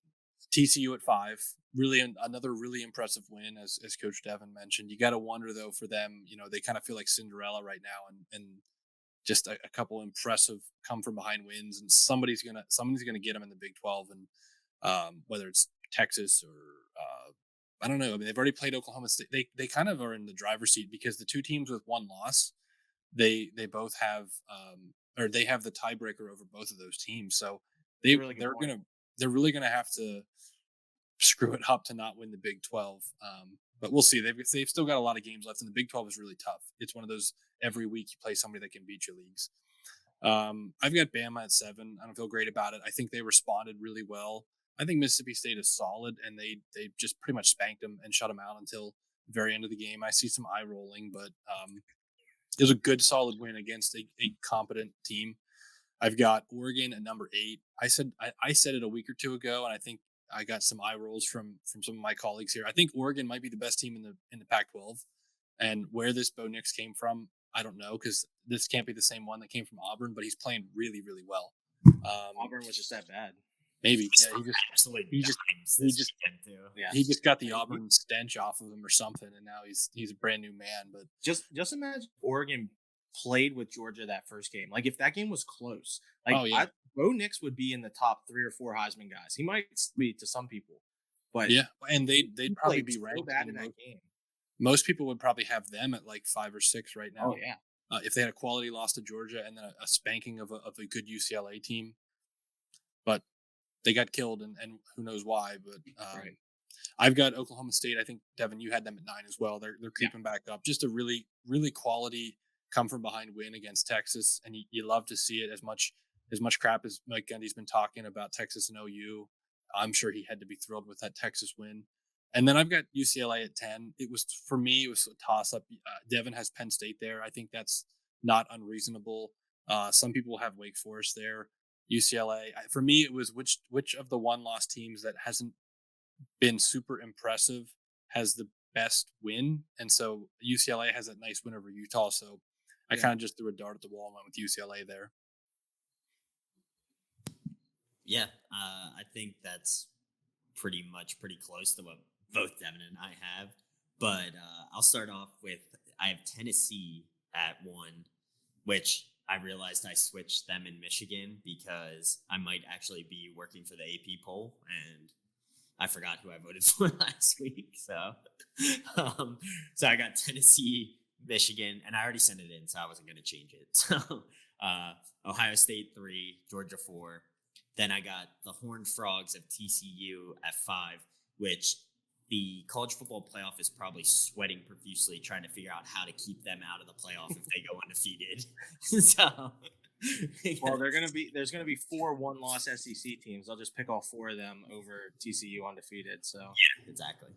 TCU at 5. Really, another really impressive win, as Coach Devin mentioned. You got to wonder though for them. They kind of feel like Cinderella right now, and just a couple impressive come from behind wins, and somebody's gonna get them in the Big 12, and whether it's Texas or I don't know. I mean, they've already played Oklahoma State. They kind of are in the driver's seat because the two teams with 1 loss, they both have or they have the tiebreaker over both of those teams. So they're really gonna have to screw it up to not win the Big 12. But we'll see. They've still got a lot of games left, and the Big 12 is really tough. It's one of those every week you play somebody that can beat your leagues. I've got Bama at 7. I don't feel great about it. I think they responded really well. I think Mississippi State is solid, and they just pretty much spanked them and shut them out until the very end of the game. I see some eye rolling, but it was a good, solid win against a competent team. I've got Oregon at number 8. I said it a week or two ago, and I think I got some eye rolls from some of my colleagues here. I think Oregon might be the best team in the Pac-12, and where this Bo Nix came from, I don't know, because this can't be the same one that came from Auburn, but he's playing really, really well. Auburn was just that bad. Maybe. Yeah, he just got the Auburn stench off of him or something, and now he's a brand new man. But just imagine Oregon played with Georgia that first game. Like if that game was close, Bo Nix would be in the top 3 or 4 Heisman guys. He might be to some people, but yeah, and they'd probably be ranked bad in that game. Most people would probably have them at like 5 or 6 right now. Oh yeah. If they had a quality loss to Georgia and then a spanking of a good UCLA team, but they got killed, and who knows why. But right. I've got Oklahoma State. I think Devin, you had them at 9 as well. They're creeping back up. Just a really, really quality come from behind win against Texas, and you love to see it. As much crap as Mike Gundy's been talking about Texas and OU, I'm sure he had to be thrilled with that Texas win. And then I've got UCLA at 10. It was a toss-up. Devin has Penn State there. I think that's not unreasonable. Some people have Wake Forest there. UCLA. For me, it was which of the 1-loss teams that hasn't been super impressive has the best win. And so UCLA has that nice win over Utah. So I kind of just threw a dart at the wall and went with UCLA there. Yeah, I think that's pretty close to what both Devin and I have. But I'll start off with I have Tennessee at 1, which I realized I switched them in Michigan because I might actually be working for the AP poll, and I forgot who I voted for last week. So I got Tennessee, Michigan, and I already sent it in, so I wasn't going to change it. So Ohio State 3, Georgia 4. Then I got the Horned Frogs of TCU at 5, which the college football playoff is probably sweating profusely trying to figure out how to keep them out of the playoff if they go undefeated. So, well, there's gonna be 4 1-loss SEC teams. They'll just pick all 4 of them over TCU undefeated. So yeah, exactly.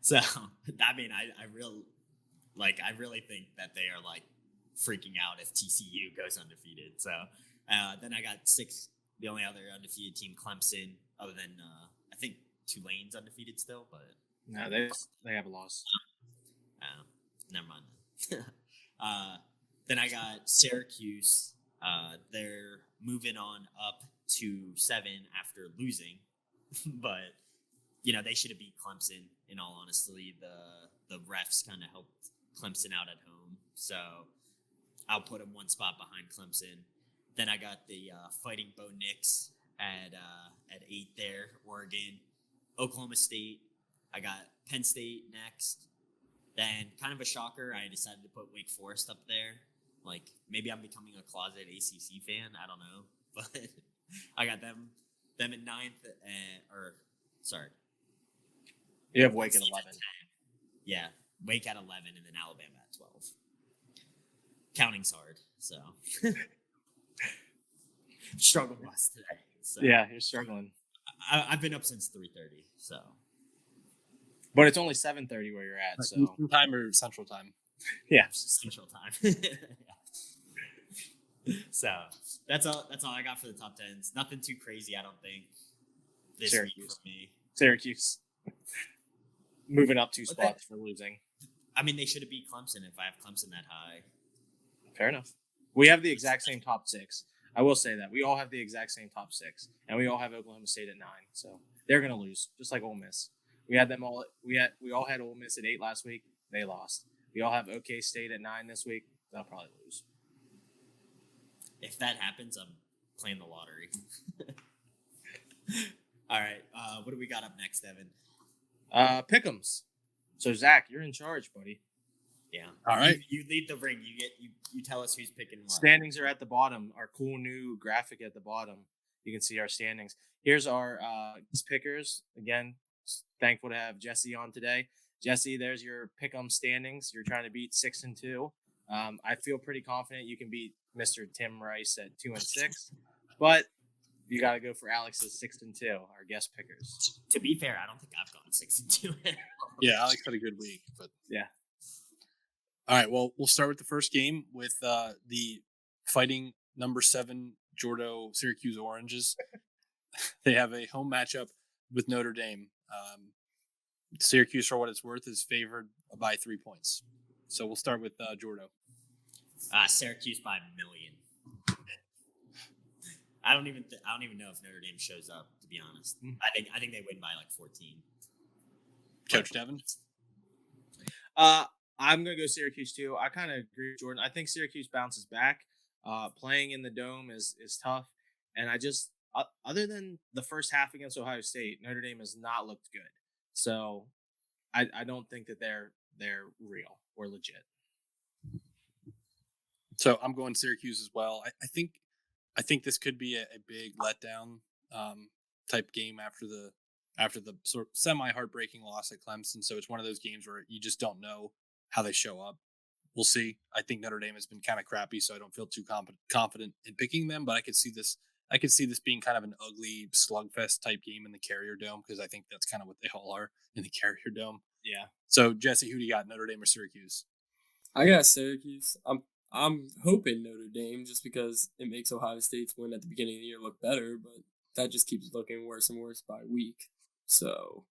So I mean, I really think that they are like freaking out if TCU goes undefeated. So then I got 6, the only other undefeated team, Clemson, other than I think Tulane's undefeated still, but no, they have a loss. Never mind. Then I got Syracuse. They're moving on up to 7 after losing, but they should have beat Clemson. In all honesty, the refs kind of helped Clemson out at home, so I'll put them 1 spot behind Clemson. Then I got the Fighting Bo Nix at 8 there, Oregon. Oklahoma State. I got Penn State next. Then kind of a shocker, I decided to put Wake Forest up there. Like maybe I'm becoming a closet ACC fan. I don't know, but I got them at 9th, You have Wake at State 11. 10. Yeah, Wake at 11, and then Alabama at 12. Counting's hard, so struggle bus today. So Yeah, you're struggling. I've been up since 3:30. So, But it's only 7:30 where you're at, so Eastern time or Central time? yeah. Central time. So that's all I got for the top 10s. Nothing too crazy, I don't think. This week Syracuse. for me. Syracuse moving up 2 spots for losing. I mean, they should have beat Clemson if I have Clemson that high. Fair enough. We have the exact same top 6. I will say that we all have the exact same top 6, and we all have Oklahoma State at 9. So they're gonna lose, just like Ole Miss. We had them all. We all had Ole Miss at 8 last week. They lost. We all have OK State at 9 this week. They'll probably lose. If that happens, I'm playing the lottery. All right. What do we got up next, Evan? Pick'ems. So Zach, you're in charge, buddy. Yeah. All right. You lead the ring. You tell us who's picking what. Standings are at the bottom. Our cool new graphic at the bottom. You can see our standings. Here's our pickers. Again, thankful to have Jesse on today. Jesse, there's your pick'em standings. You're trying to beat 6 and 2. I feel pretty confident you can beat Mr. Tim Rice at 2 and 6, but you got to go for Alex's 6 and 2. Our guest pickers. To be fair, I don't think I've gone 6 and 2. Yeah, Alex had a good week, but Yeah. All right. Well, we'll start with the first game with the fighting number 7 Jordo Syracuse Oranges. They have a home matchup with Notre Dame. Syracuse, for what it's worth, is favored by 3 points. So we'll start with Jordo. Syracuse by 1 million. I don't even know if Notre Dame shows up. To be honest, I think they win by like 14. Coach Devin. I'm gonna go Syracuse too. I kind of agree with Jordan. I think Syracuse bounces back. Playing in the dome is tough, and I just other than the first half against Ohio State, Notre Dame has not looked good. So I don't think that they're real or legit. So I'm going Syracuse as well. I think this could be a big letdown type game after the sort of semi heartbreaking loss at Clemson. So it's one of those games where you just don't know how they show up. We'll see. I think Notre Dame has been kind of crappy, so I don't feel too confident in picking them. But I could see this being kind of an ugly slugfest type game in the Carrier Dome, because I think that's kind of what they all are in the Carrier Dome. Yeah. So Jesse, who do you got, Notre Dame or Syracuse? I got Syracuse. I'm hoping Notre Dame, just because it makes Ohio State's win at the beginning of the year look better, but that just keeps looking worse and worse by week. So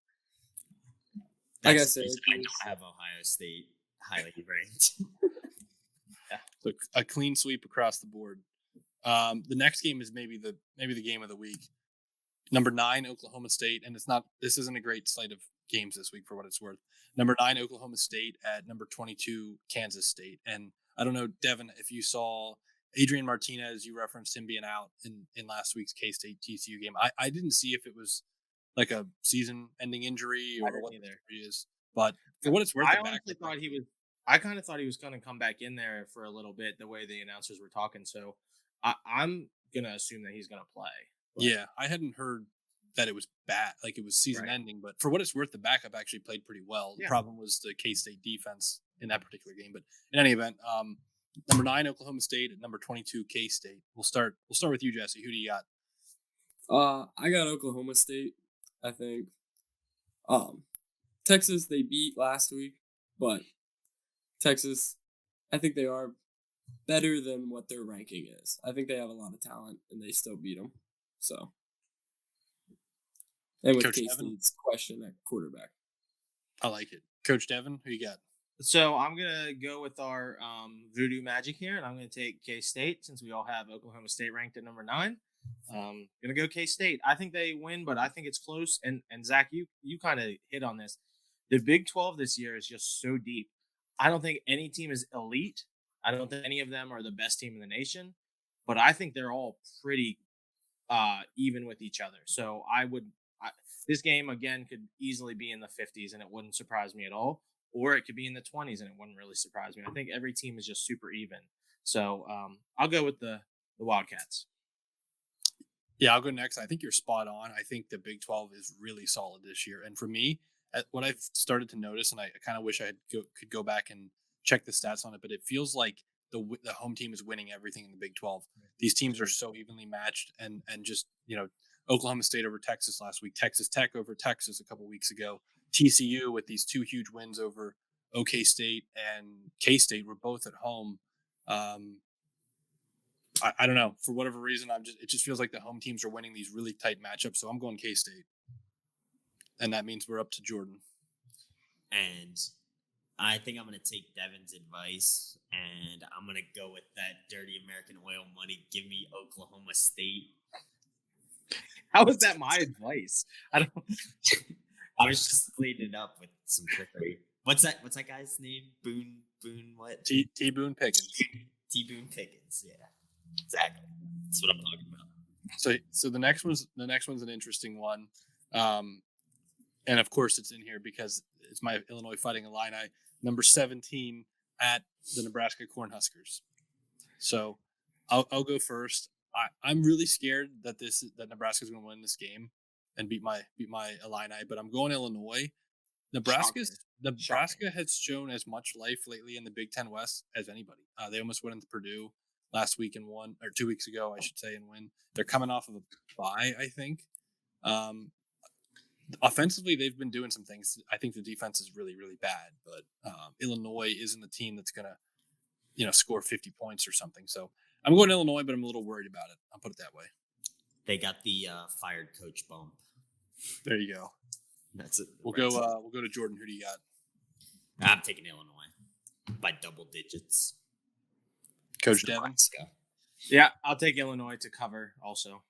I got That's the reason Syracuse. I don't have Ohio State highly ranked. So a clean sweep across the board. The next game is maybe the game of the week. Number 9, Oklahoma State, and this isn't a great slate of games this week for what it's worth. Number 9, Oklahoma State at number 22, Kansas State. And I don't know, Devin, if you saw Adrian Martinez, you referenced him being out in last week's K-State TCU game. I didn't see if it was like a season-ending injury or what either he is. But for what it's worth, I honestly thought he was. I kind of thought he was going to come back in there for a little bit, the way the announcers were talking. So I'm gonna assume that he's gonna play. But Yeah, I hadn't heard that it was bad, like it was season ending. But for what it's worth, the backup actually played pretty well. The Yeah. problem was the K-State defense in that particular game. But in any event, number 9 Oklahoma State at number 22 K-State. We'll start with you, Jesse. Who do you got? I got Oklahoma State. I think. Texas they beat last week, but Texas, I think they are better than what their ranking is. I think they have a lot of talent, and they still beat them. So, and with Coach Devin? K-State's question at quarterback. I like it. Coach Devin, who you got? So I'm gonna go with our voodoo magic here, and I'm gonna take K-State since we all have Oklahoma State ranked at number 9. Gonna go K-State. I think they win, but I think it's close. And Zach, you kind of hit on this. The Big 12 this year is just so deep. I don't think any team is elite. I don't think any of them are the best team in the nation, but I think they're all pretty even with each other. So this game again could easily be in the 50s, and it wouldn't surprise me at all. Or it could be in the 20s, and it wouldn't really surprise me. I think every team is just super even. So I'll go with the Wildcats. Yeah, I'll go next. I think you're spot on. I think the Big 12 is really solid this year. And for me, what I've started to notice, and I kind of wish I could go back and check the stats on it, but it feels like the home team is winning everything in the Big 12. These teams are so evenly matched, and just, Oklahoma State over Texas last week, Texas Tech over Texas a couple weeks ago, TCU with these two huge wins over OK State and K-State were both at home. I don't know, for whatever reason, it just feels like the home teams are winning these really tight matchups. So I'm going K-State, and that means we're up to Jordan. And I think I'm going to take Devin's advice, and I'm going to go with that dirty American oil money. Give me Oklahoma State. How is that my advice? I was just cleaning it up with some trickery. What's that guy's name? Boone what? T. Boone Pickens. T. Boone Pickens, yeah. Exactly. That's what I'm talking about. So the next one's an interesting one. And of course it's in here because it's my Illinois Fighting Illini, number 17 at the Nebraska Cornhuskers. So I'll go first. I'm really scared that Nebraska's going to win this game and beat my Illini, but I'm going Illinois. Nebraska has shown as much life lately in the Big Ten West as anybody. They almost went into Purdue last week and won, or 2 weeks ago, I should say, and win. They're coming off of a bye, I think. Offensively, they've been doing some things. I think the defense is really, really bad, but Illinois isn't the team that's going to, score 50 points or something. So I'm going Illinois, but I'm a little worried about it. I'll put it that way. They got the fired coach bump. There you go. That's it. We'll go to Jordan. Who do you got? I'm taking Illinois by double digits. Coach Devin? Yeah, I'll take Illinois to cover also.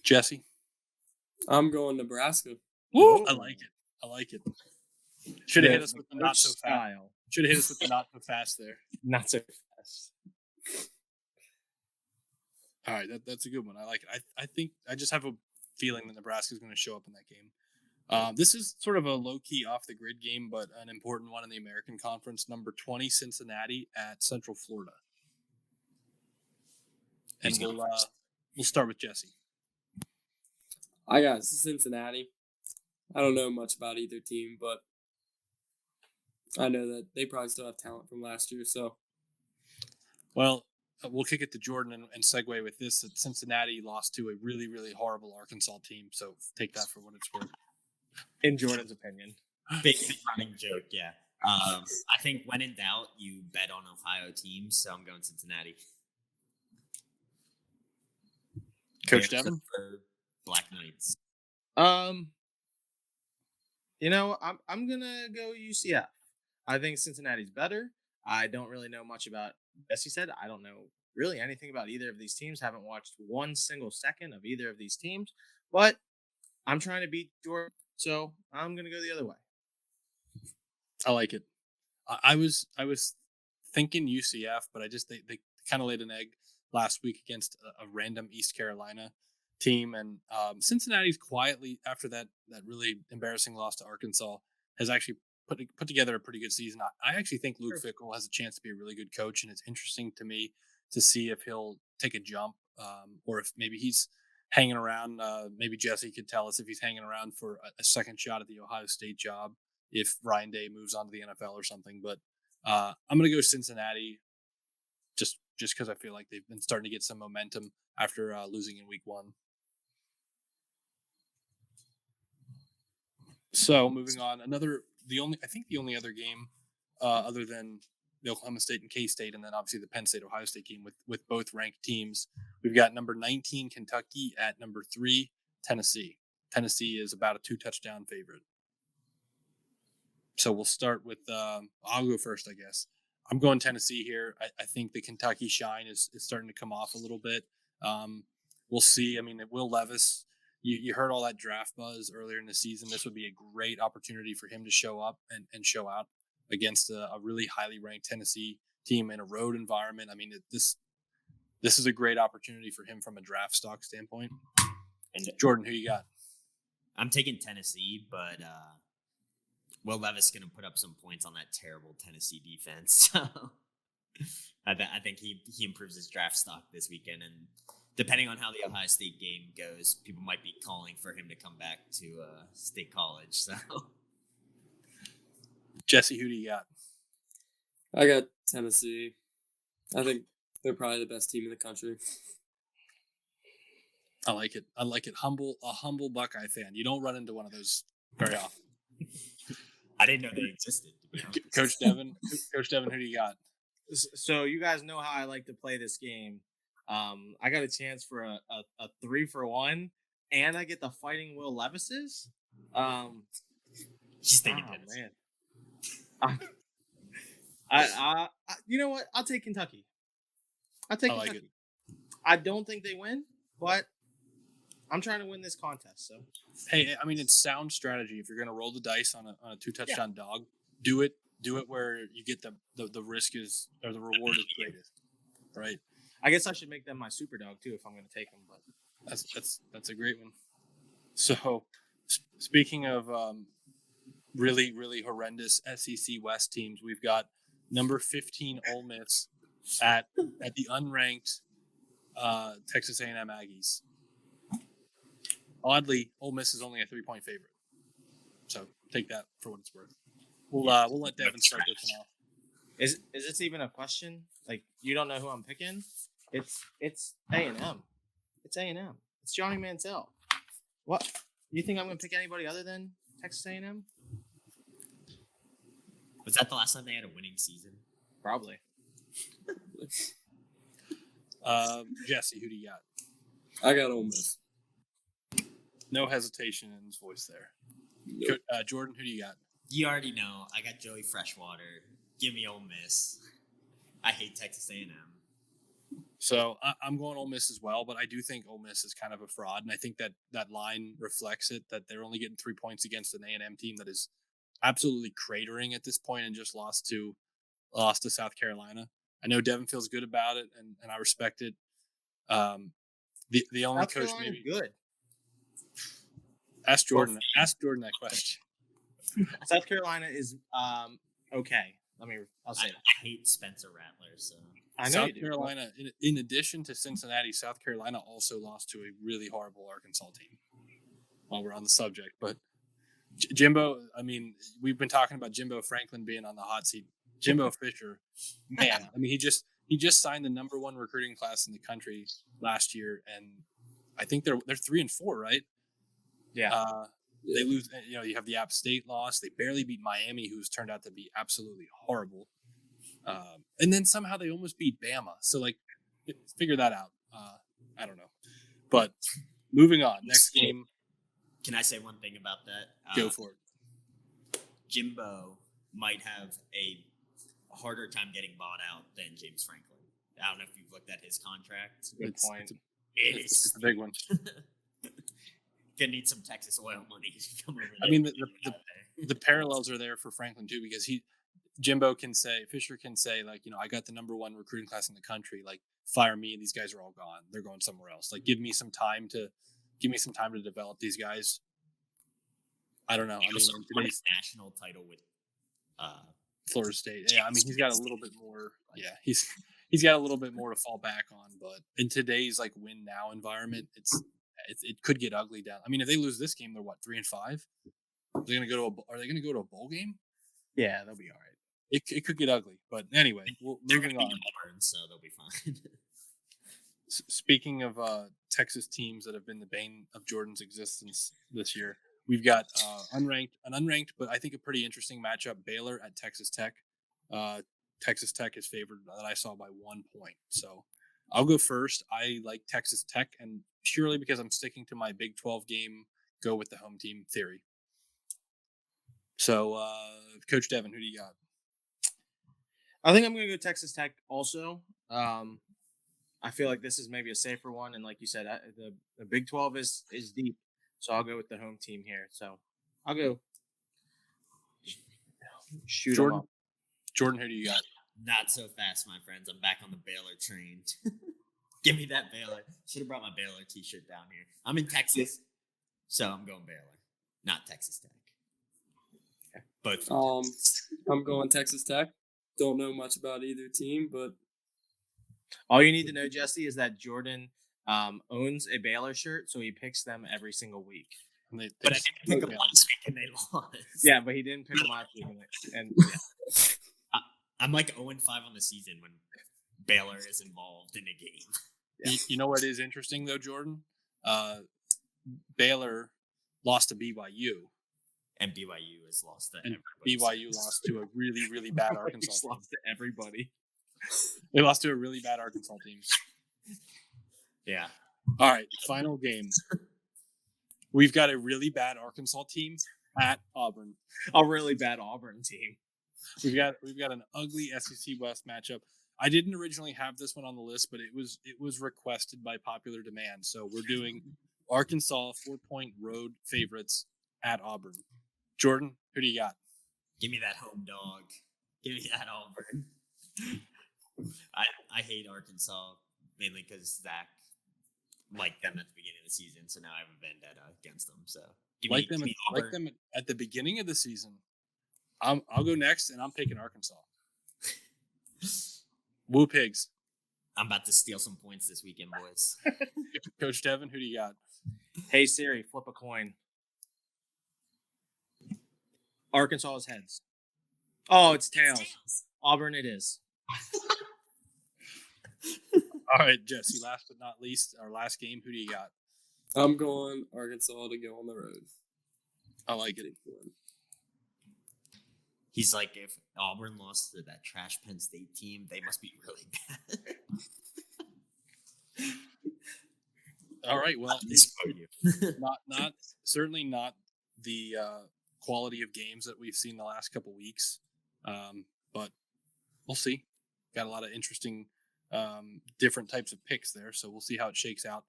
Jesse? I'm going Nebraska. Woo! I like it. Should have hit us with the not so fast. Style. Should have hit us with the not so fast there. Not so fast. All right, that's a good one. I like it. I think I just have a feeling that Nebraska is going to show up in that game. This is sort of a low-key off-the-grid game, but an important one in the American Conference. Number 20, Cincinnati at Central Florida. And we'll start with Jesse. I got Cincinnati. I don't know much about either team, but I know that they probably still have talent from last year. So, well, we'll kick it to Jordan and segue with this. That Cincinnati lost to a really, really horrible Arkansas team. So take that for what it's worth. In Jordan's opinion. Big running joke, yeah. I think when in doubt, you bet on Ohio teams. So I'm going Cincinnati. Coach Devin? For Black Knights. I'm gonna go UCF. I think Cincinnati's better. I don't really know much about, as he said, I don't know really anything about either of these teams. Haven't watched one single second of either of these teams, but I'm trying to beat Jordan, so I'm gonna go the other way. I like it. I was thinking UCF, but they kind of laid an egg last week against a random East Carolina team, and Cincinnati's quietly, after that really embarrassing loss to Arkansas, has actually put together a pretty good season. I actually think Luke Fickell has a chance to be a really good coach, and it's interesting to me to see if he'll take a jump, or if maybe he's hanging around. Maybe Jesse could tell us if he's hanging around for a second shot at the Ohio State job if Ryan Day moves on to the NFL or something. But I'm going to go Cincinnati just because I feel like they've been starting to get some momentum after losing in week 1. So moving on, the only other game other than the Oklahoma State and K-State, and then obviously the Penn State Ohio State game with both ranked teams. We've got number 19 Kentucky at number 3 Tennessee. Tennessee is about a 2-touchdown favorite. So we'll start with I'll go first, I guess. I'm going Tennessee here. I think the Kentucky shine is starting to come off a little bit. We'll see. I mean, Will Levis, you heard all that draft buzz earlier in the season. This would be a great opportunity for him to show up and show out against a really highly ranked Tennessee team in a road environment. I mean, this is a great opportunity for him from a draft stock standpoint. And Jordan, who you got? I'm taking Tennessee, but Will Levis going to put up some points on that terrible Tennessee defense. So I think he improves his draft stock this weekend, and depending on how the Ohio State game goes, people might be calling for him to come back to State College. So, Jesse, who do you got? I got Tennessee. I think they're probably the best team in the country. I like it. A humble Buckeye fan. You don't run into one of those very often. I didn't know they existed. To be honest. Coach Devin, who do you got? So you guys know how I like to play this game. I got a chance for a 3-for-1, and I get the Fighting Will Levises. She's thinking Tennessee. Man. I you know what? I'll take Kentucky. Kentucky. Like it. I don't think they win, but I'm trying to win this contest. So hey, I mean, it's sound strategy. If you're going to roll the dice on a 2-touchdown dog, do it where you get the risk is or the reward is greatest, right? I guess I should make them my super dog too if I'm going to take them. But that's a great one. So speaking of really horrendous SEC West teams, we've got number 15 Ole Miss at the unranked Texas A&M Aggies. Oddly, Ole Miss is only a 3-point favorite, so take that for what it's worth. We'll let Devin start this one off. Is this even a question? Like, you don't know who I'm picking? It's A&M. It's A&M. It's Johnny Manziel. What? You think I'm going to pick anybody other than Texas A&M? Was that the last time they had a winning season? Probably. Jesse, who do you got? I got Ole Miss. No hesitation in his voice there. Nope. Jordan, who do you got? You already know. I got Joey Freshwater. Give me Ole Miss. I hate Texas A&M. So I'm going Ole Miss as well, but I do think Ole Miss is kind of a fraud, and I think that line reflects it, that they're only getting 3 points against an A&M team that is absolutely cratering at this point and just lost to South Carolina. I know Devin feels good about it, and I respect it. The only South coach Carolina's maybe good. Ask Jordan that question. South Carolina is okay. I'll say that. I hate Spencer Rattler, so I know South Carolina, in addition to Cincinnati, South Carolina also lost to a really horrible Arkansas team. While we're on the subject, but Jimbo, I mean, we've been talking about Jimbo Franklin being on the hot seat. Jimbo Fisher, man, I mean, he just signed the number 1 recruiting class in the country last year, and I think they're 3-4, right? Yeah. They lose. You have the App State loss. They barely beat Miami, who's turned out to be absolutely horrible. And then somehow they almost beat Bama. So, like, figure that out. I don't know. But moving on. Next game. Can I say one thing about that? Go for it. Jimbo might have a harder time getting bought out than James Franklin. I don't know if you've looked at his contract. Good point. It's a big one. Gonna need some Texas oil money to come over there. I mean, the parallels are there for Franklin too, because Fisher can say, like, I got the number 1 recruiting class in the country. Like, fire me, and these guys are all gone. They're going somewhere else. Like, give me some time to develop these guys. I don't know. I mean, won a national title with Florida State. Yeah, I mean, he's got a little bit more. Yeah, he's got a little bit more to fall back on. But in today's like win now environment, it could get ugly down. I mean, if they lose this game, they're what, 3-5? Are they going to go to a bowl game? Yeah, they'll be all right. It could get ugly, but anyway, moving on. Auburn, so they'll be fine. Speaking of Texas teams that have been the bane of Jordan's existence this year, we've got an unranked, but I think a pretty interesting matchup: Baylor at Texas Tech. Texas Tech is favored that I saw by 1 point. So I'll go first. I like Texas Tech, and purely because I'm sticking to my Big 12 game, go with the home team theory. So, Coach Devin, who do you got? I think I'm going to go Texas Tech also. I feel like this is maybe a safer one, and like you said, the Big 12 is deep, so I'll go with the home team here. So I'll go shoot Jordan. them up. Jordan, who do you got? Not so fast, my friends. I'm back on the Baylor train. Give me that Baylor. Should have brought my Baylor t-shirt down here. I'm in Texas, so I'm going Baylor, not Texas Tech. Okay. Both. I'm going Texas Tech. don't know much about either team, but All you need to know, Jesse, is that Jordan owns a Baylor shirt, so he picks them every single week. And they But I didn't pick them last week and they lost. Yeah, but he didn't pick them last week. And I'm like 0-5 on the season when Baylor is involved in a game. You know what is interesting though, Jordan? Baylor lost to BYU. And BYU has lost that. And BYU lost to a really, really bad Arkansas team. lost to everybody. They lost to a really bad Arkansas team. Yeah. All right, final game. We've got a really bad Arkansas team at Auburn. A really bad Auburn team. We've got an ugly SEC West matchup. I didn't originally have this one on the list, but it was requested by popular demand. So we're doing Arkansas 4-point road favorites at Auburn. Jordan, who do you got? Give me that home dog. Give me that Auburn. I hate Arkansas mainly because Zach liked them at the beginning of the season, so now I have a vendetta against them. So give me Auburn. Like them at the beginning of the season. I'll go next, and I'm picking Arkansas. Woo Pigs. I'm about to steal some points this weekend, boys. Coach Devin, who do you got? Hey Siri, flip a coin. Arkansas is heads. Oh, it's tails. Auburn it is. All right, Jesse, last but not least, our last game, who do you got? I'm going Arkansas to go on the road. I like it. He's like, if Auburn lost to that trash Penn State team, they must be really bad. All right, well, not certainly not the quality of games that we've seen the last couple weeks, but we'll see. Got a lot of interesting different types of picks there, so we'll see how it shakes out.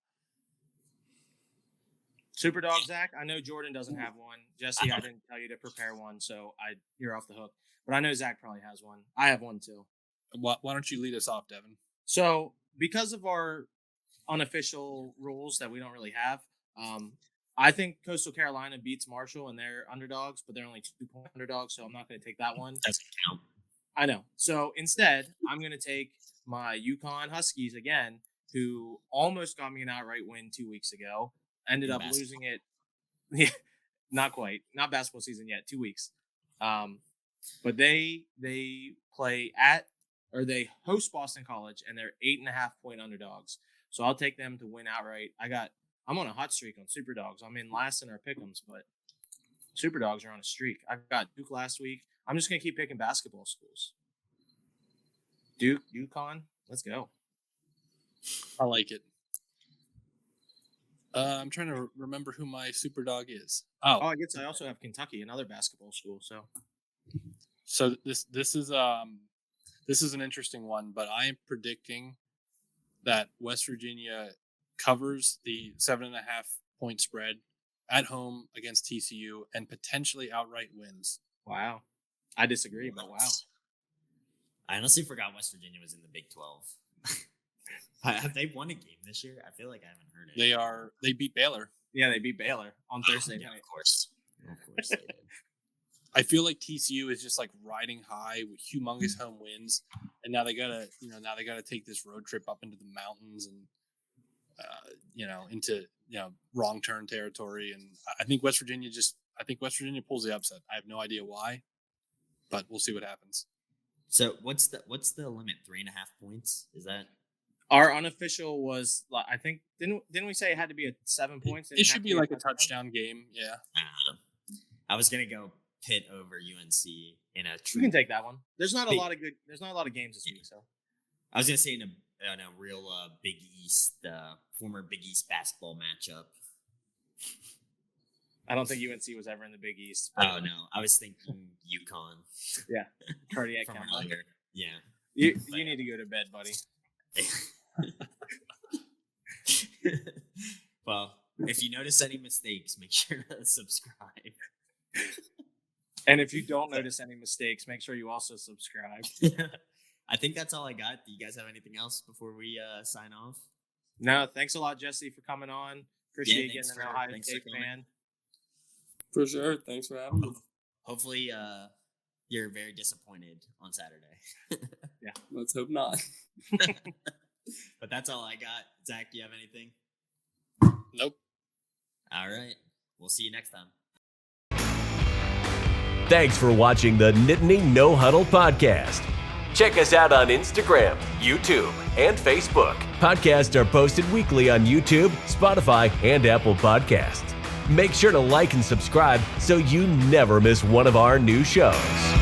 Superdog Zach, I know Jordan doesn't have one. Jesse, I didn't tell you to prepare one, so you're off the hook. But I know Zach probably has one. I have one too. Why don't you lead us off, Devin? So because of our unofficial rules that we don't really have, I think Coastal Carolina beats Marshall and they're underdogs, but they're only 2-point underdogs, so I'm not going to take that one. Doesn't count. I know. So instead, I'm going to take my UConn Huskies again, who almost got me an outright win 2 weeks ago. Ended up losing it. Yeah, not quite. Not basketball season yet. 2 weeks. But they play they host Boston College, and they're 8.5-point underdogs. So I'll take them to win outright. I'm on a hot streak on Superdogs. I'm in last in our pick'ems, but Superdogs are on a streak. I got Duke last week. I'm just gonna keep picking basketball schools. Duke, UConn, let's go. I like it. I'm trying to remember who my Superdog is. Oh, I guess I also have Kentucky, another basketball school. So this is an interesting one, but I am predicting that West Virginia covers the 7.5-point spread at home against TCU and potentially outright wins. Wow. I disagree, but wow. I honestly forgot West Virginia was in the Big 12. Have they won a game this year? I feel like I haven't heard it. They beat Baylor. Yeah, they beat Baylor on Thursday yeah, night. Of course they did. I feel like TCU is just like riding high with humongous home wins, and now they gotta take this road trip up into the mountains and into wrong turn territory. And I think West Virginia pulls the upset. I have no idea why, but we'll see what happens. So what's the limit? 3.5 points? Is that? Our unofficial was, I think, didn't we say it had to be 7 points? It should be like a touchdown game. Yeah. I was gonna go Pitt over UNC in a. You can take that one. There's not a lot of games this week, so. I was gonna say in a real Big East, former Big East basketball matchup. I don't think UNC was ever in the Big East. Oh no, I was thinking UConn. Yeah, cardiac from count. earlier. Yeah. You need to go to bed, buddy. Well, if you notice any mistakes, make sure to subscribe. And if you don't notice any mistakes, make sure you also subscribe. I think that's all I got. Do you guys have anything else before we sign off? No, thanks a lot, Jesse, for coming on. Appreciate getting an Ohio State fan. For sure. Thanks for having me. Hopefully, you're very disappointed on Saturday. Let's hope not. But that's all I got. Zach, do you have anything? Nope. All right. We'll see you next time. Thanks for watching the Nittany No Huddle podcast. Check us out on Instagram, YouTube, and Facebook. Podcasts are posted weekly on YouTube, Spotify, and Apple Podcasts. Make sure to like and subscribe so you never miss one of our new shows.